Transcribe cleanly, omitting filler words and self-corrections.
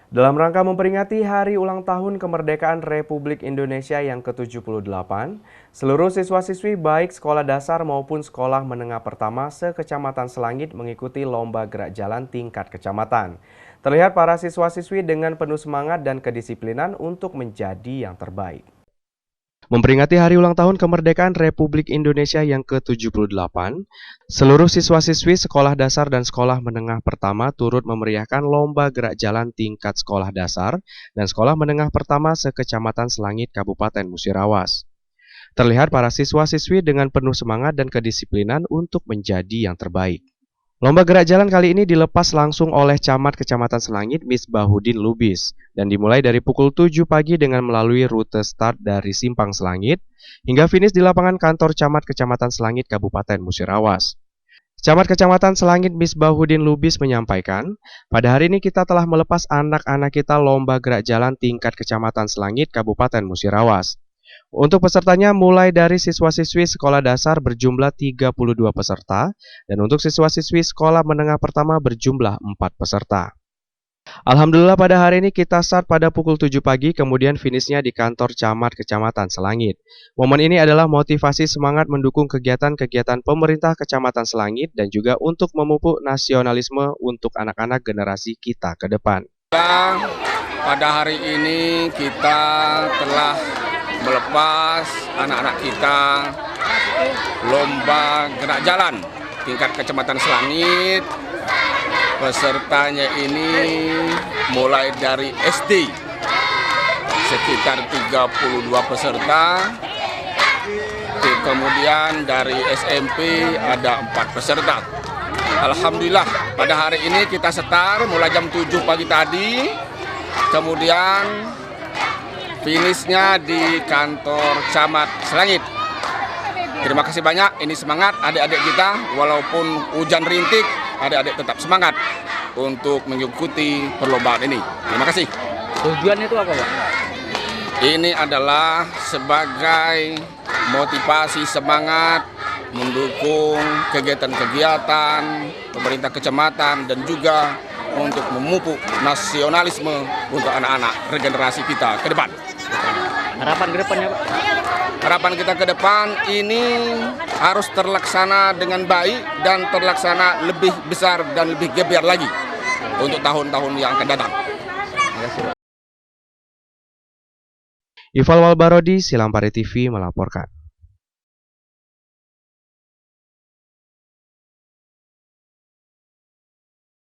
Dalam rangka memperingati Hari Ulang Tahun Kemerdekaan Republik Indonesia yang ke-78, seluruh siswa-siswi baik sekolah dasar maupun sekolah menengah pertama se-Kecamatan Selangit mengikuti lomba gerak jalan tingkat kecamatan. Terlihat para siswa-siswi dengan penuh semangat dan kedisiplinan untuk menjadi yang terbaik. Memperingati Hari Ulang Tahun Kemerdekaan Republik Indonesia yang ke-78, seluruh siswa-siswi sekolah dasar dan sekolah menengah pertama turut memeriahkan lomba gerak jalan tingkat sekolah dasar dan sekolah menengah pertama se-Kecamatan Selangit, Kabupaten Musirawas. Terlihat para siswa-siswi dengan penuh semangat dan kedisiplinan untuk menjadi yang terbaik. Lomba gerak jalan kali ini dilepas langsung oleh Camat Kecamatan Selangit Misbahuddin Lubis dan dimulai dari pukul 7 pagi dengan melalui rute start dari Simpang Selangit hingga finish di lapangan kantor Camat Kecamatan Selangit Kabupaten Musirawas. Camat Kecamatan Selangit Misbahuddin Lubis menyampaikan, pada hari ini kita telah melepas anak-anak kita lomba gerak jalan tingkat Kecamatan Selangit Kabupaten Musirawas. Untuk pesertanya mulai dari siswa-siswi sekolah dasar berjumlah 32 peserta dan untuk siswa-siswi sekolah menengah pertama berjumlah 4 peserta. Alhamdulillah pada hari ini kita start pada pukul 7 pagi kemudian finishnya di kantor Camat Kecamatan Selangit. Momen ini adalah motivasi semangat mendukung kegiatan-kegiatan pemerintah Kecamatan Selangit dan juga untuk memupuk nasionalisme untuk anak-anak generasi kita ke depan. Pada hari ini kita telah melepas anak-anak kita lomba gerak jalan tingkat Kecamatan Selangit. Pesertanya ini mulai dari SD sekitar 32 peserta, kemudian dari SMP ada 4 peserta. Alhamdulillah pada hari ini kita start mulai jam 7 pagi tadi, kemudian finishnya di kantor Camat Selangit. Terima kasih banyak, ini semangat adik-adik kita, walaupun hujan rintik, adik-adik tetap semangat untuk mengikuti perlombaan ini. Terima kasih. Tujuannya itu apa, Pak? Ini adalah sebagai motivasi semangat mendukung kegiatan-kegiatan pemerintah kecamatan dan juga untuk memupuk nasionalisme untuk anak-anak regenerasi kita ke depan. Harapan ke depannya, Pak? Harapan kita ke depan ini harus terlaksana dengan baik dan terlaksana lebih besar dan lebih gebiar lagi untuk tahun-tahun yang akan datang. Ival Walbarodi, Silampari TV melaporkan.